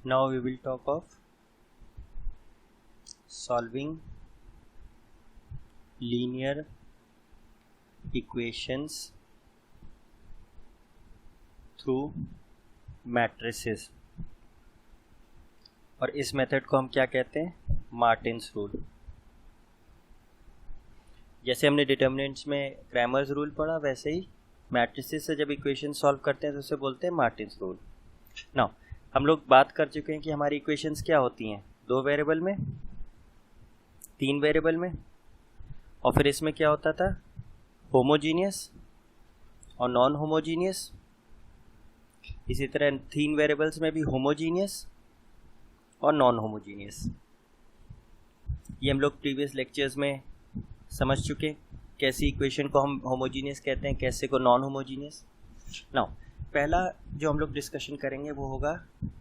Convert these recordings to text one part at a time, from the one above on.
Now we will talk of solving linear equations through matrices। और इस method को हम क्या कहते हैं? Martins rule. जैसे हमने डिटर्मिनेंट्स में क्रैमर्स रूल पढ़ा, वैसे ही मैट्रिसेस से जब इक्वेशन सॉल्व करते हैं तो उसे बोलते हैं मार्टिन्स रूल। नाउ हम लोग बात कर चुके हैं कि हमारी इक्वेशंस क्या होती हैं, 2 वेरिएबल में, 3 वेरिएबल में, और फिर इसमें क्या होता था, होमोजीनियस और नॉन होमोजीनियस। इसी तरह 3 वेरिएबल्स में भी होमोजीनियस और नॉन होमोजीनियस। ये हम लोग प्रीवियस लेक्चर्स में समझ चुके, कैसी इक्वेशन को हम होमोजीनियस कहते हैं, कैसे को नॉन होमोजीनियस। नाउ पहला जो हम लोग डिस्कशन करेंगे वो होगा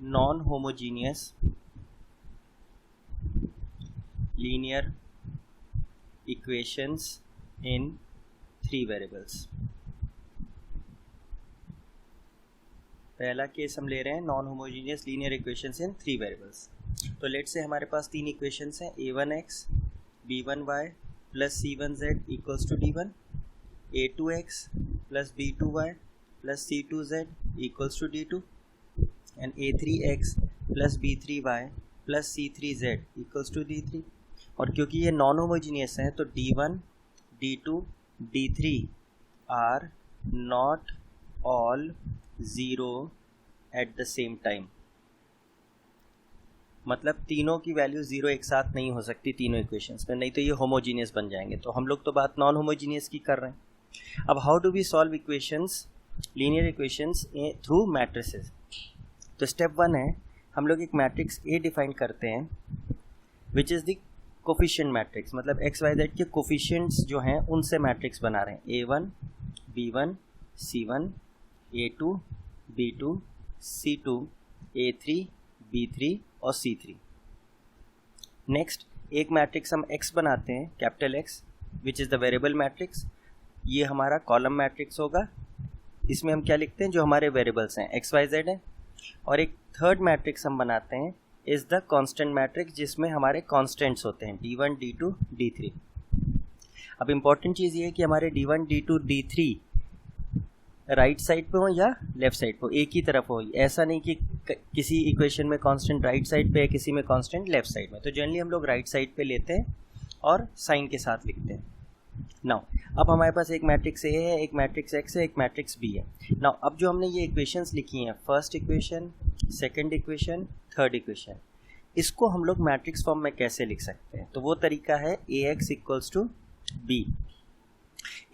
non homogeneous linear equations in 3 variables. पहला केस हम ले रहे हैं non homogeneous linear equations in 3 variables. तो लेट से हमारे पास 3 इक्वेशंस हैं, a1x b1y plus c1z equals to d1, a2x plus b2y plus c2z equals to d2, and a3x plus b3y plus c3z equals to d3। और क्योंकि ये non homogeneous है तो d1, d2, d3 are not all 0 at the same time. मतलब तीनों की value 0 एक साथ नहीं हो सकती तीनों इक्वेशंस में, नहीं तो ये होमोजीनियस बन जाएंगे। तो हम लोग तो बात नॉन होमोजीनियस की कर रहे हैं। अब how do we solve equations, linear equations through matrices. तो स्टेप 1 है, हम लोग एक मैट्रिक्स ए डिफाइन करते हैं which is the coefficient matrix. मतलब एक्स वाई जेड के कोफिशिएंट्स जो हैं उनसे मैट्रिक्स बना रहे हैं, a1 b1 c1 a2 b2 c2 a3 b3 और c3। नेक्स्ट एक मैट्रिक्स हम x बनाते हैं, capital X, which is the variable matrix. ये हमारा कॉलम मैट्रिक्स होगा। इसमें हम क्या लिखते हैं, जो हमारे वेरिएबल्स हैं x y z हैं। और एक थर्ड मैट्रिक्स हम बनाते हैं इज़ द कांस्टेंट मैट्रिक्स, जिसमें हमारे कांस्टेंट्स होते हैं d1 d2 d3। अब इम्पॉर्टेंट चीज़ ये है कि हमारे d1 d2 d3 right side पे हो या लेफ्ट साइड पे हो, एक ही तरफ हो। ऐसा नहीं कि किसी इक्वेशन में कांस्टेंट राइट साइड पे है, किसी में कांस्टेंट लेफ्ट साइड में। तो जनरली हम लोग राइट साइड पे लेते हैं और साइन के साथ लिखते हैं। नाउ अब हमारे पास एक मैट्रिक्स ए है, एक मैट्रिक्स एक्स है, एक मैट्रिक्स बी है। नाउ अब जो हमने ये इक्वेशंस लिखी हैं, first equation, second equation, third equation, इसको हम लोग मैट्रिक्स फॉर्म में कैसे लिख सकते हैं? तो वो तरीका है A X equals to B.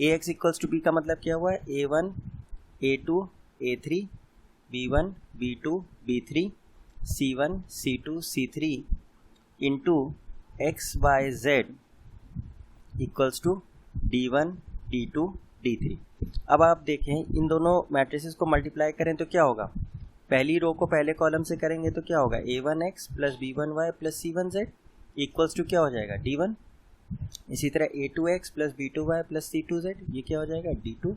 A X equals to B का मतलब क्या हुआ है, a1 a2 a3 b1 b2 b3 c1 c2 c3 into X Y Z equals to d1 d2 d3। अब आप देखें, इन दोनों मैट्रिसेस को मल्टीप्लाई करें तो क्या होगा, पहली रो को पहले कॉलम से करेंगे तो क्या होगा, a1x plus b1y plus c1z equals to क्या हो जाएगा, d1। इसी तरह a2x plus b2y plus c2z, ये क्या हो जाएगा, d2।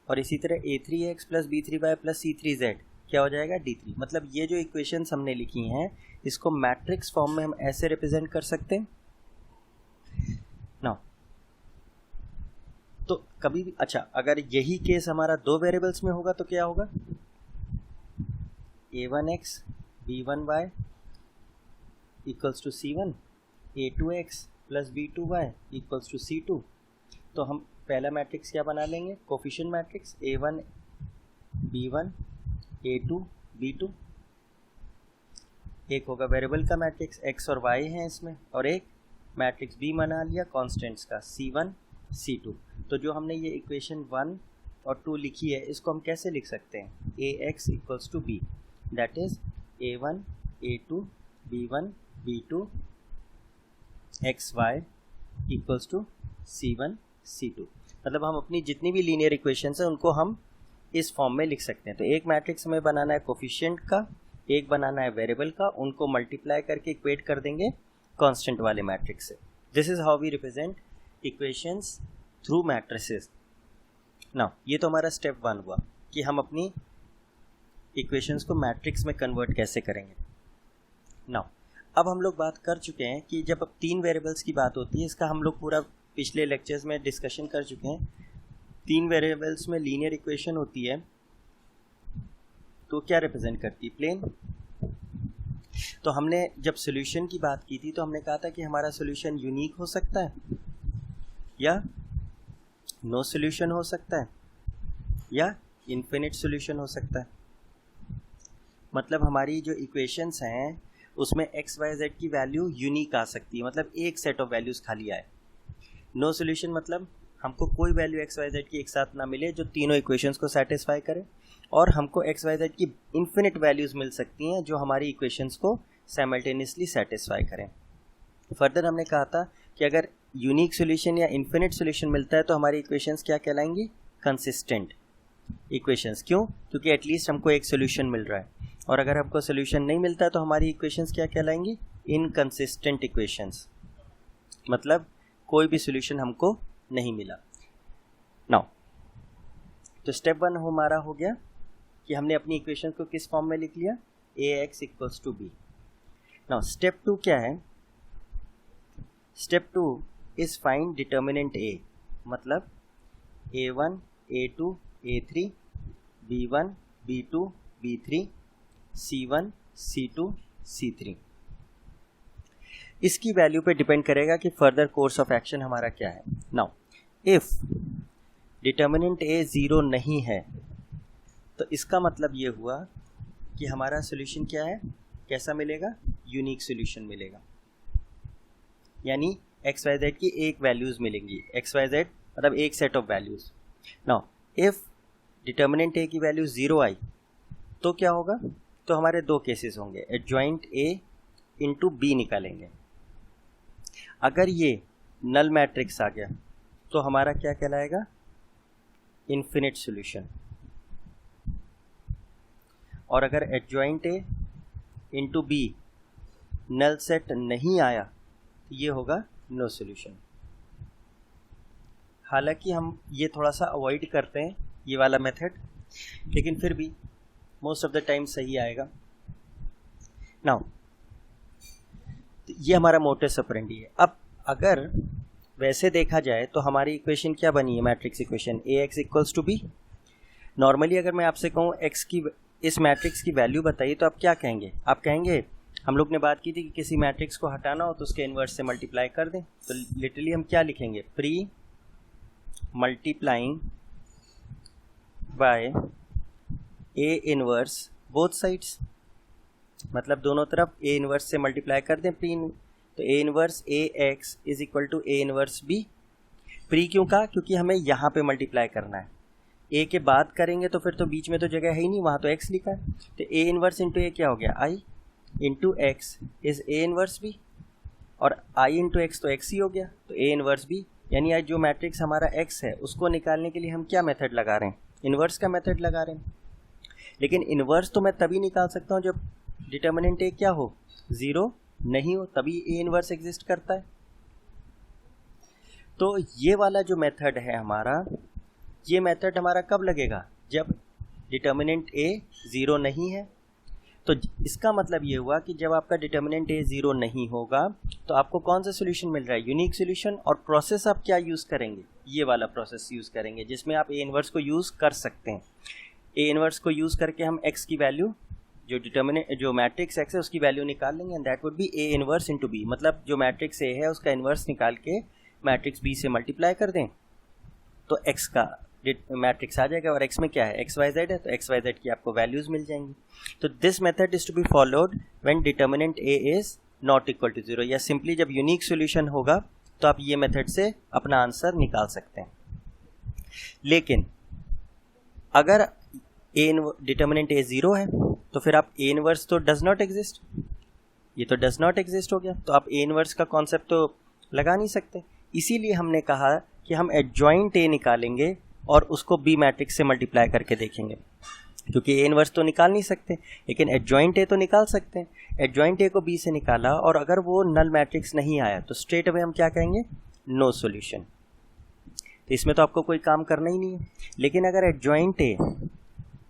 और इसी तरह a3x plus b3y plus c3z क्या हो जाएगा, d3। मतलब ये जो इक्वेशंस हमने लिखी हैं इसको मैट्रिक्स फॉर्म में हम ऐसे रिप्रेजेंट कर सकते हैं। नाउ तो कभी भी, अच्छा अगर यही केस हमारा 2 वेरिएबल्स में होगा तो क्या होगा, a1x b1y equals to c1, a2x plus b2y equals to c2। तो हम पहला मैट्रिक्स क्या बना लेंगे, coefficient matrix a1 b1 a2 b2। एक होगा वेरिएबल का मैट्रिक्स, x और y हैं इसमें, और एक मैट्रिक्स b बना लिया कांस्टेंट्स का, c1 c2। तो जो हमने ये इक्वेशन 1 और 2 लिखी है इसको हम कैसे लिख सकते हैं, ax equals to b, that is a1 a2 b1 b2 xy equals to c1 c2। मतलब हम अपनी जितनी भी लीनियर इक्वेशंस हैं उनको हम इस फॉर्म में लिख सकते हैं। तो एक मैट्रिक्स हमें बनाना है कोफिशिएंट का, एक बनाना है वेरिएबल का, उनको मल्टीप्लाई करके इक्वेट कर देंगे कांस्टेंट वाले मैट्रिक्स से। This is how we represent equations through matrices. Now ये तो हमारा स्टेप 1 हुआ कि हम अपनी इक्वेशंस को मैट्रिक्स में कन्वर्ट कैसे करेंगे। नाउ अब हम लोग बात कर चुके हैं कि जब अब 3 वेरिएबल्स की बात होती है, इसका हम लोग पूरा पिछले लेक्चर्स में डिस्कशन कर चुके हैं। 3 वेरिएबल्स में लीनियर इक्वेशन होती है तो क्या रिप्रेजेंट करती है? प्लेन। तो हमने जब सॉल्यूशन की बात की थी तो हमने कहा था कि हमारा सॉल्यूशन यूनिक हो सकता है या नो सॉल्यूशन हो सकता है या इन्फिनिट सॉल्यूशन हो सकता है। मतलब हमारी जो इक्वेशंस हैं उसमें एक्स वाई जेड की वैल्यू यूनिक आ सकती है, मतलब एक सेट ऑफ वैल्यूज़ खाली आए। नो सॉल्यूशन मतलब हमको कोई वैल्यू एक्स वाई जेड की एक साथ ना मिले जो तीनों इक्वेशंस को सेटिस्फाई करे, और हमको एक्स वाई जेड की इन्फिनिट वैल्यूज़ मिल सकती हैं जो हमारी इक्वेशंस को साइमल्टेनियसली सेटिस्फाई करें। फर्दर हमने कहा था कि अगर यूनिक सॉल्यूशन या इन्फिनिट सॉल्यूशन मिलता है तो हमारी इक्वेशंस क्या कहलाएंगी? Consistent equations. क्यों? क्योंकि एटलीस्ट हमको एक सॉल्यूशन मिल रहा है। और अगर हमको सॉल्यूशन नहीं मिलता है तो हमारी इक्वेशंस क्या कहलाएंगी? इनकंसिस्टेंट इक्वेशंस, मतलब कोई भी सॉल्यूशन हमको नहीं मिला। नाउ तो स्टेप 1 हमारा हो गया कि हमने अपनी इक्वेशन को किस फॉर्म में लिख लिया? ax equals to B. Now step 2 क्या है? Step 2 is find determinant a, मतलब a1 a2 a3 b1 b2 b3 c1 c2 c3। इसकी वैल्यू पे डिपेंड करेगा कि फर्दर कोर्स ऑफ एक्शन हमारा क्या है। नाउ इफ डिटर्मिनेंट a 0 नहीं है तो इसका मतलब ये हुआ कि हमारा सॉल्यूशन क्या है? कैसा मिलेगा? यूनिक सॉल्यूशन मिलेगा, यानी एक्स वाई जेड की एक वैल्यूज मिलेंगी। एक्स वाई जेड मतलब एक set of values. Now if determinant a की वैल्यू 0 आई तो क्या होगा? तो हमारे 2 केसेस होंगे, एडजॉइंट a इंटू b निकालेंगे। अगर ये नल मैट्रिक्स आ गया तो हमारा क्या कहलाएगा? Infinite solution. और अगर adjoint a into b null set नहीं आया तो ये होगा नो सॉल्यूशन। हालांकि हम ये थोड़ा सा अवॉइड करते हैं ये वाला मेथड, लेकिन फिर भी मोस्ट ऑफ द टाइम सही आएगा। नाउ ये हमारा मोटस ऑपरेंडी है। अब अगर वैसे देखा जाए तो हमारी इक्वेशन क्या बनी है? Matrix equation ax equals to b। Normally अगर मैं आपसे कहूँ x की इस मैट्रिक्स की वैल्यू बताइए तो आप क्या कहेंगे? आप कहेंगे, हम लोग ने बात की थी कि किसी मैट्रिक्स को हटाना हो तो उसके इन्वर्स से मल्टीप्लाई कर दें। तो लिटरली हम क्या लिखेंगे? Pre multiplying by a inverse both sides, मतलब दोनों तरफ a इनवर्स से मल्टीप्लाई कर दें प्री। तो a inverse ax is equal to a inverse b। Pre क्यों कहा? क्योंकि हमें यहाँ पे मल्टीप्लाई करना है। a के बाद करेंगे तो फिर तो बीच में तो जगह है ही नहीं, वहाँ तो x लिखा है। तो a इनवर्स इंटू a क्या हो गया? i into x is a inverse b, और i इंटू x तो x ही हो गया, तो a इनवर्स b। यानी आज जो मैट्रिक्स हमारा x है उसको निकालने के लिए हम क्या मेथड लगा रहे हैं? इनवर्स का मेथड लगा रहे हैं। लेकिन इनवर्स तो मैं तभी निकाल सकता हूँ जब डिटर्मिनेंट a क्या हो? 0 नहीं हो, तभी a इनवर्स एग्जिस्ट करता है। तो ये वाला जो मेथड है हमारा, ये मेथड हमारा कब लगेगा? जब डिटर्मिनेंट a 0 नहीं है। तो इसका मतलब ये हुआ कि जब आपका डिटर्मिनेंट a 0 नहीं होगा तो आपको कौन सा सॉल्यूशन मिल रहा है? Unique solution. और प्रोसेस आप क्या यूज़ करेंगे? ये वाला प्रोसेस यूज़ करेंगे जिसमें आप a इनवर्स को यूज़ कर सकते हैं। a इनवर्स को यूज़ करके हम x की वैल्यू, जो मैट्रिक्स x है उसकी वैल्यू निकाल लेंगे, and that would be a inverse into b। मतलब जो मैट्रिक्स a है उसका इनवर्स निकाल के मैट्रिक्स b से मल्टीप्लाई कर दें तो x का मैट्रिक्स आ जाएगा। और x में क्या है? एक्स वाई जेड है, तो एक्स वाई जेड की आपको वैल्यूज मिल जाएंगी। तो this method is to be followed when determinant a is not equal to 0, या सिंपली जब यूनिक सॉल्यूशन होगा तो आप ये मेथड से अपना आंसर निकाल सकते हैं। लेकिन अगर डिटर्मिनेंट a 0 है तो फिर आप a इनवर्स तो डज नॉट एग्जिस्ट, ये तो डज नॉट एग्जिस्ट हो गया, तो आप a इनवर्स का कॉन्सेप्ट तो लगा नहीं सकते। इसीलिए हमने कहा कि हम एडजॉइंट a निकालेंगे और उसको b मैट्रिक्स से मल्टीप्लाई करके देखेंगे, क्योंकि a इनवर्स तो निकाल नहीं सकते लेकिन एडजॉइंट a तो निकाल सकते हैं। एडजॉइंट a को b से निकाला और अगर वो नल मैट्रिक्स नहीं आया तो स्ट्रेट अवे हम क्या कहेंगे? No solution. तो इसमें तो आपको कोई काम करना ही नहीं है। लेकिन अगर adjoint a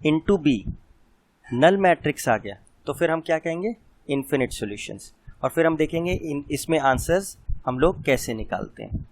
into b null matrix आ गया तो फिर हम क्या कहेंगे? इन्फिनिट सॉल्यूशंस, और फिर हम देखेंगे इसमें आंसर्स हम लोग कैसे निकालते हैं।